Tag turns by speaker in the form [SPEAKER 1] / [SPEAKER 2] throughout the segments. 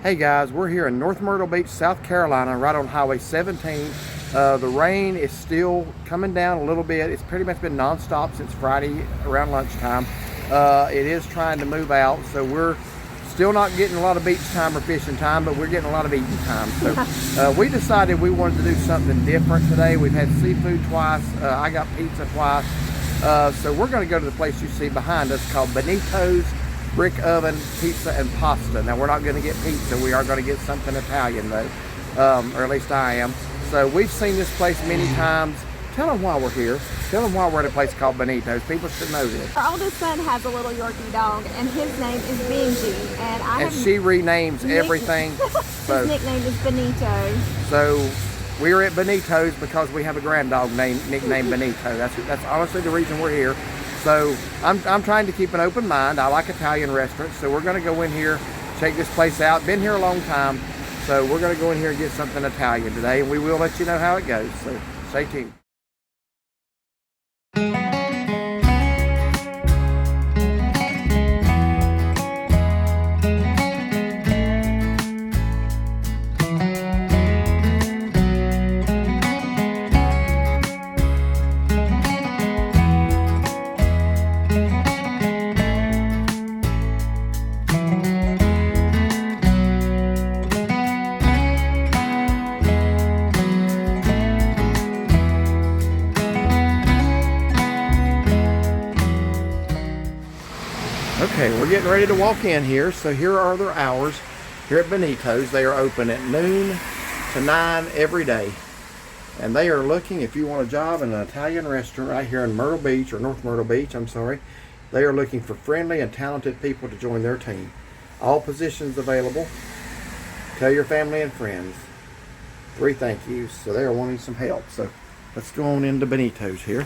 [SPEAKER 1] Hey guys, we're here in North Myrtle Beach, South Carolina, right on Highway 17. The rain is still coming down a little bit. It's pretty much been nonstop since Friday around lunchtime. It is trying to move out, so we're still not getting a lot of beach time or fishing time, but we're getting a lot of eating time. So we decided we wanted to do something different today. We've had seafood twice. I got pizza twice. So we're going to go to the place you see behind us called Benito's Brick Oven Pizza and Pasta. Now we're not going to get pizza. We are going to get something Italian though, or at least I am. So we've seen this place many times. Tell them why we're here. Tell them why we're at a place called Benito's. People should know this.
[SPEAKER 2] Our oldest son has a little Yorkie dog, and his name is Benji. And
[SPEAKER 1] she renames everything.
[SPEAKER 2] His nickname is Benito.
[SPEAKER 1] So we're at Benito's because we have a grand dog nicknamed Benito. That's honestly the reason we're here. So I'm trying to keep an open mind. I like Italian restaurants, so we're going to go in here, check this place out. Been here a long time, so we're going to go in here and get something Italian today, and we will let you know how it goes. So stay tuned. Okay, we're getting ready to walk in here. So here are their hours here at Benito's. They are open at noon to 9 every day. And they are looking, if you want a job in an Italian restaurant right here in Myrtle Beach, or North Myrtle Beach, I'm sorry, they are looking for friendly and talented people to join their team. All positions available. Tell your family and friends. 3 thank yous. So they are wanting some help. So let's go on into Benito's here.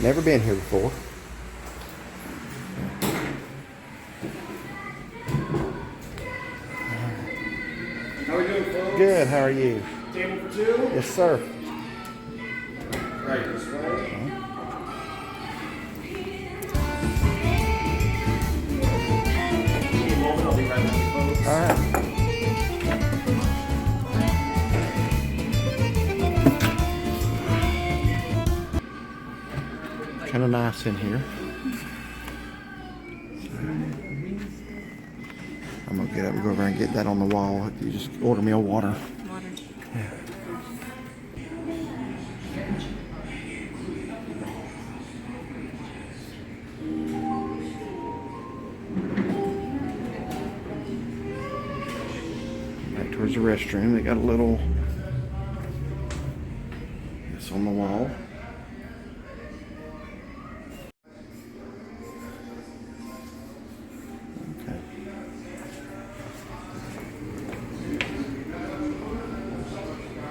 [SPEAKER 1] Never been here before.
[SPEAKER 3] How are we doing, folks?
[SPEAKER 1] Good, how are you?
[SPEAKER 3] Table for 2?
[SPEAKER 1] Yes, sir.
[SPEAKER 3] Right this way. Give me a moment, I'll be right with you, folks.
[SPEAKER 1] All right. Kind of nice in here. I'm gonna get up and go over and get that on the wall. If you just order me a water.
[SPEAKER 2] Water.
[SPEAKER 1] Yeah. Back towards the restroom. They got a little. It's on the wall.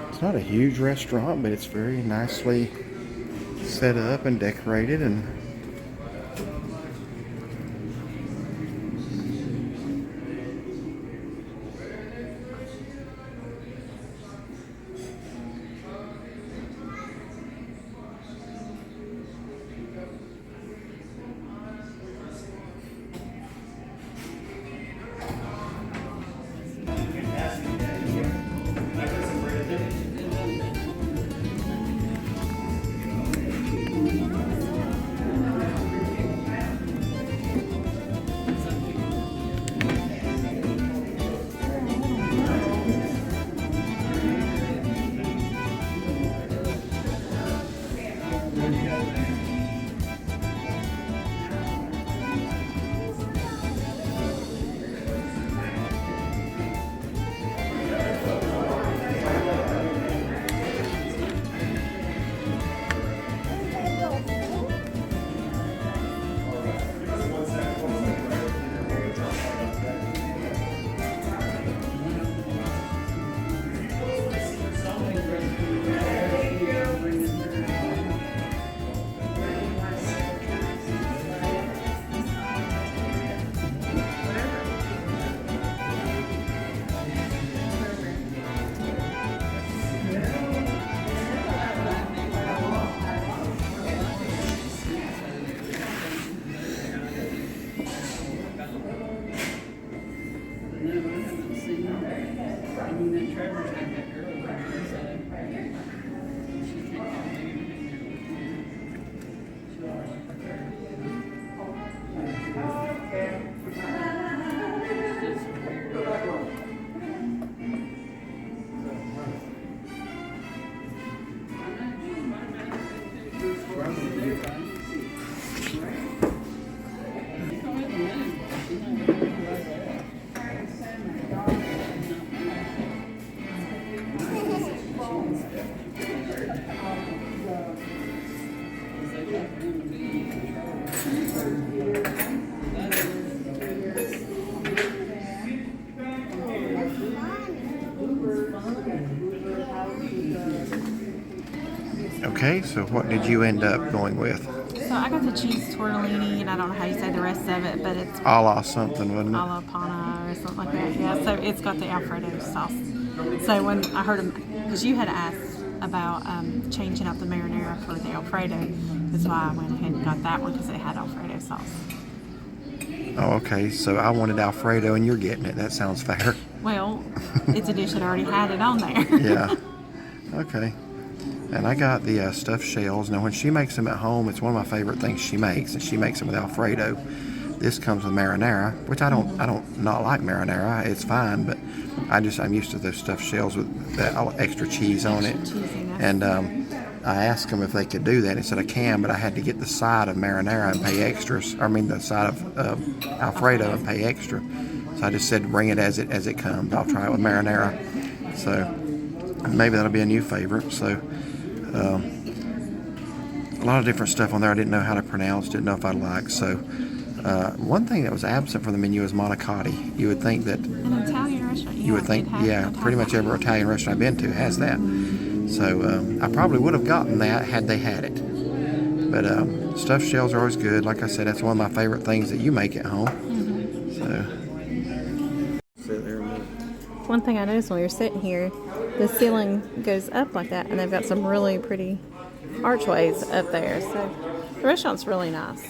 [SPEAKER 1] It's not a huge restaurant, but it's very nicely set up and decorated, and
[SPEAKER 4] And then Trevor's had that girl, so she can't call me.
[SPEAKER 1] Okay, so what did you end up going with?
[SPEAKER 5] So I got the cheese tortellini, and I don't know how you say the rest of it, but it's
[SPEAKER 1] A la something, wasn't it?
[SPEAKER 5] alla panna or something like that. Yeah, so it's got the Alfredo sauce. So when I heard him, because you had asked about changing out the marinara for the Alfredo, that's why I went ahead and got that one because it had Alfredo sauce.
[SPEAKER 1] Oh, okay. So I wanted Alfredo, and you're getting it. That sounds fair.
[SPEAKER 5] Well, it's a dish that already had it on there.
[SPEAKER 1] Yeah. Okay. And I got the stuffed shells. Now, when she makes them at home, it's one of my favorite things she makes, and she makes them with Alfredo. This comes with marinara, which I don't not like marinara. It's fine, but I'm used to those stuffed shells with that extra cheese on it. And I asked them if they could do that. They said I can, but I had to get the side of marinara and pay extras. I mean, the side of Alfredo and pay extra. So I just said bring it as it comes. I'll try it with marinara. So maybe that'll be a new favorite. So. A lot of different stuff on there I didn't know how to pronounce, didn't know if I'd like. So one thing that was absent from the menu is manicotti. You would think that
[SPEAKER 5] An Italian restaurant.
[SPEAKER 1] you would think, yeah, pretty much every Italian restaurant I've been to has that. So I probably would have gotten that had they had it. But stuffed shells are always good. Like I said, that's one of my favorite things that you make at home. Sit there a minute.
[SPEAKER 5] One thing I noticed when we were sitting here, the ceiling goes up like that, and they've got some really pretty archways up there. So the restaurant's really nice.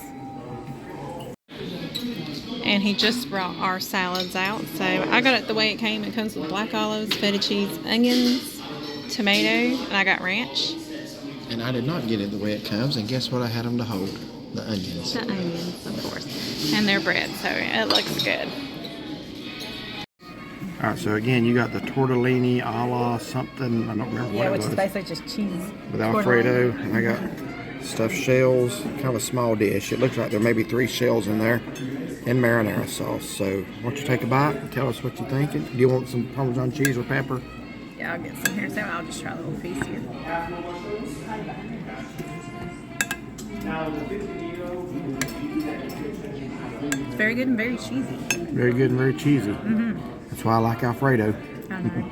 [SPEAKER 5] And he just brought our salads out. So I got it the way it came. It comes with black olives, feta cheese, onions, tomato, and I got ranch.
[SPEAKER 1] And I did not get it the way it comes. And guess what I had them to hold? The onions.
[SPEAKER 5] The onions, of course. And their bread, so it looks good.
[SPEAKER 1] All right, so again, you got the tortellini a la something. I don't remember what
[SPEAKER 5] Yeah,
[SPEAKER 1] it
[SPEAKER 5] which
[SPEAKER 1] was.
[SPEAKER 5] is basically just cheese.
[SPEAKER 1] With Alfredo, and I got stuffed shells, kind of a small dish. It looks like there may be 3 shells in there, and marinara sauce. So, why don't you take a bite and tell us what you're thinking? Do you want some Parmesan cheese or pepper?
[SPEAKER 5] Yeah, I'll get some here. So I'll just try a little piece here. It's very good and very cheesy.
[SPEAKER 1] Very good and very cheesy.
[SPEAKER 5] Mm-hmm.
[SPEAKER 1] That's why I like Alfredo.
[SPEAKER 5] I know.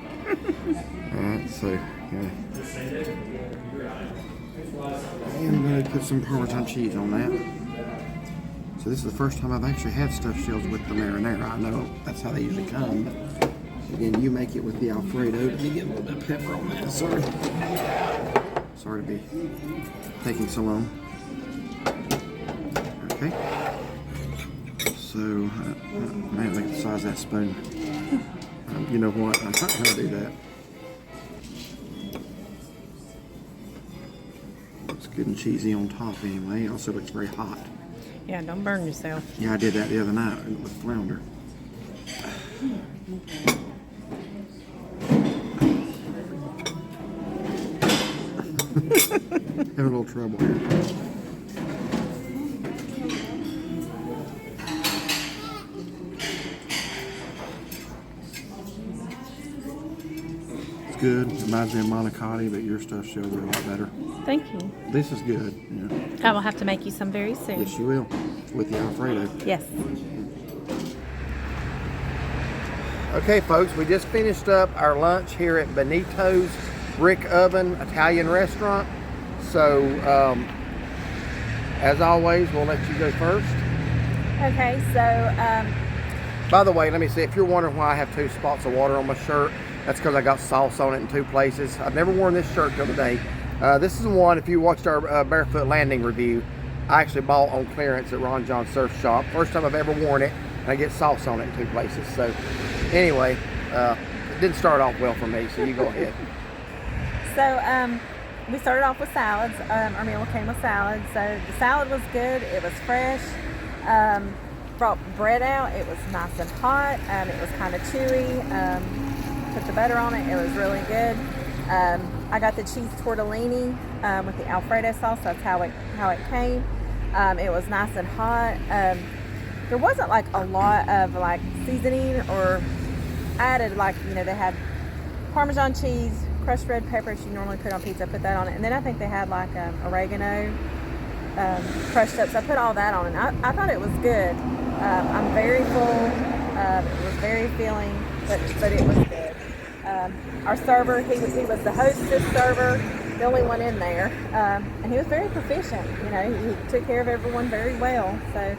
[SPEAKER 1] Alright, so yeah. I'm going to put some Parmesan cheese on that. So this is the first time I've actually had stuffed shells with the marinara. I know that's how they usually come. But again, you make it with the Alfredo. Let me get a little bit of pepper on that. Sorry. Sorry to be taking so long. Okay. So, man, look at the size of that spoon. You know what? I'm not going to do that. It's good and cheesy on top anyway. It also looks very hot.
[SPEAKER 5] Yeah, don't burn yourself.
[SPEAKER 1] Yeah, I did that the other night with flounder. Having a little trouble here. Good. Reminds me of manicotti, but your stuffed shells are a lot better.
[SPEAKER 5] Thank you.
[SPEAKER 1] This is good. Yeah.
[SPEAKER 5] I will have to make you some very soon.
[SPEAKER 1] Yes, you will. With the Alfredo.
[SPEAKER 5] Yes.
[SPEAKER 1] Okay, folks, we just finished up our lunch here at Benito's Brick Oven Italian Restaurant. So, as always, we'll let you go first.
[SPEAKER 2] Okay, so
[SPEAKER 1] By the way, let me say, if you're wondering why I have 2 spots of water on my shirt, that's because I got sauce on it in 2 places. I've never worn this shirt till today. This is one, if you watched our Barefoot Landing review, I actually bought on clearance at Ron John Surf Shop. First time I've ever worn it, and I get sauce on it in 2 places. So, anyway, it didn't start off well for me, so you go ahead.
[SPEAKER 5] So we started off with salads. Our meal came with salads. So the salad was good. It was fresh. Brought bread out. It was nice and hot. It was kind of chewy. Put the butter on it. It was really good. I got the cheese tortellini with the Alfredo sauce. That's how it came. It was nice and hot. There wasn't like a lot of like seasoning or added, like, you know, they had Parmesan cheese, crushed red peppers you normally put on pizza, put that on it, and then I think they had like oregano crushed up, so I put all that on, and I thought it was good. I'm very full. It was very filling, but it was good. Our server, he was the hostess server, the only one in there, and he was very proficient. You know, he took care of everyone very well. So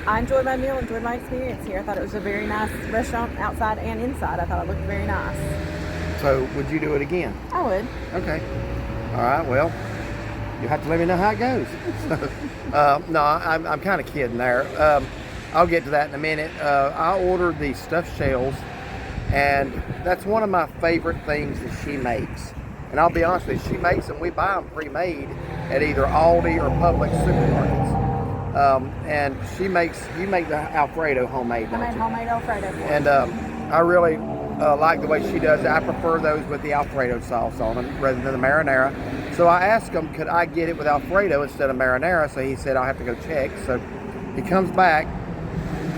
[SPEAKER 5] I enjoyed my meal, enjoyed my experience here. I thought it was a very nice restaurant, outside and inside. I thought it looked very nice.
[SPEAKER 1] So would you do it again?
[SPEAKER 5] I would.
[SPEAKER 1] Okay. All right. Well, you have to let me know how it goes. No, I'm kind of kidding there. I'll get to that in a minute. I ordered the stuffed shells, and that's one of my favorite things that she makes. And I'll be honest with you, she makes them. We buy them pre-made at either Aldi or Publix supermarkets. And you make the Alfredo homemade, don't
[SPEAKER 5] I made
[SPEAKER 1] you?
[SPEAKER 5] homemade Alfredo.
[SPEAKER 1] And I really like the way she does it. I prefer those with the Alfredo sauce on them rather than the marinara. So I asked him, could I get it with Alfredo instead of marinara? So he said, I'll have to go check. So he comes back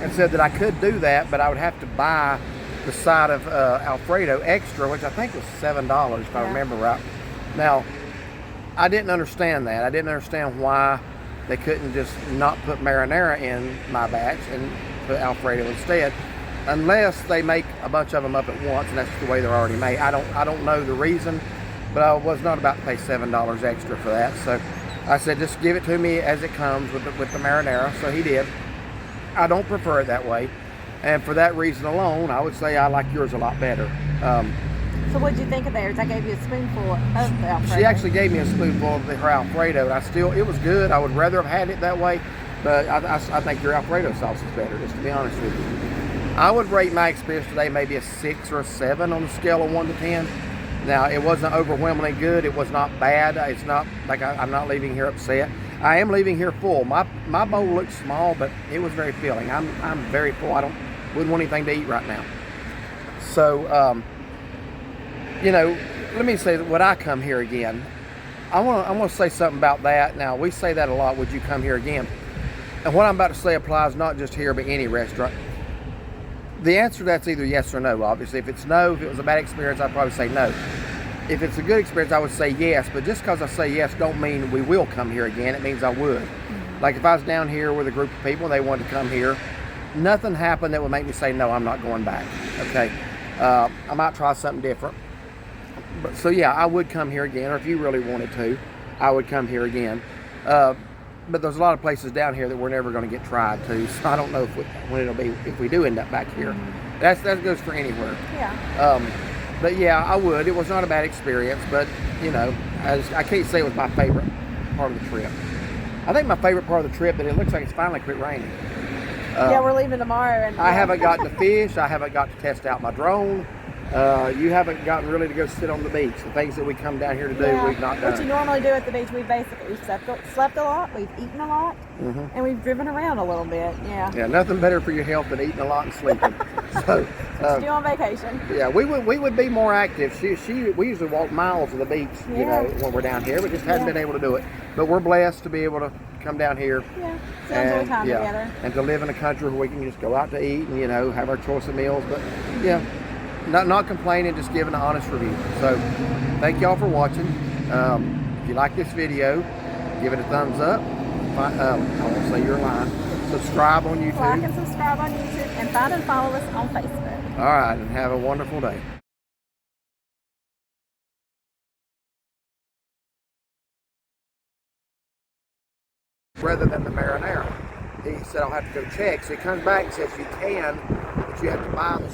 [SPEAKER 1] and said that I could do that, but I would have to buy the side of Alfredo extra, which I think was $7 if I remember right. Now, I didn't understand that. I didn't understand why they couldn't just not put marinara in my batch and put Alfredo instead, unless they make a bunch of them up at once, and that's the way they're already made. I don't know the reason, but I was not about to pay $7 extra for that. So I said, just give it to me as it comes with the marinara. So he did. I don't prefer it that way, and for that reason alone, I would say I like yours a lot better.
[SPEAKER 5] So what did you think of theirs? I gave you a spoonful of the Alfredo.
[SPEAKER 1] She actually gave me a spoonful of her Alfredo, and it was good. I would rather have had it that way, but I think your Alfredo sauce is better, just to be honest with you. I would rate my experience today maybe a 6 or a 7 on the scale of 1 to 10. Now, it wasn't overwhelmingly good. It was not bad. It's not like I'm not leaving here upset. I am leaving here full. My bowl looks small, but it was very filling. I'm very full. Wouldn't want anything to eat right now. So, you know, let me say that would I come here again? I want to say something about that. Now, we say that a lot, would you come here again? And what I'm about to say applies not just here, but any restaurant. The answer to that's either yes or no, obviously. If it's no, if it was a bad experience, I'd probably say no. If it's a good experience, I would say yes, but just because I say yes don't mean we will come here again. It means I would. Like if I was down here with a group of people and they wanted to come here, nothing happened that would make me say, no, I'm not going back, okay? I might try something different. So yeah, I would come here again, or if you really wanted to, I would come here again. But there's a lot of places down here that we're never going to get tried to, so I don't know when it'll be, if we do end up back here. That goes for anywhere.
[SPEAKER 5] Yeah.
[SPEAKER 1] But yeah, I would. It was not a bad experience, but you know, I can't say it was my favorite part of the trip. I think my favorite part of the trip that it looks like it's finally quit raining.
[SPEAKER 5] Yeah, we're leaving tomorrow. And
[SPEAKER 1] I haven't gotten to fish. I haven't got to test out my drone. You haven't gotten really to go sit on the beach. The things that we come down here to do, we've not done.
[SPEAKER 5] What you normally do at the beach, we've slept a lot, we've eaten a lot, and we've driven around a little bit. Yeah.
[SPEAKER 1] Yeah, nothing better for your health than eating a lot and sleeping. So,
[SPEAKER 5] what you do on vacation.
[SPEAKER 1] Yeah, we would be more active. We usually walk miles to the beach, you know, when we're down here. We just hadn't been able to do it. But we're blessed to be able to come down here.
[SPEAKER 5] Yeah, so enjoy time together.
[SPEAKER 1] And to live in a country where we can just go out to eat and, you know, have our choice of meals. But yeah, not complaining, just giving an honest review. So thank y'all for watching. If you like this video, give it a thumbs up. I won't say your line. Subscribe on YouTube.
[SPEAKER 5] Like and subscribe on YouTube, and find and follow us on Facebook.
[SPEAKER 1] All right, and have a wonderful day. Rather than the marinara, he said I'll have to go check. So he comes back and says you can, but you have to buy the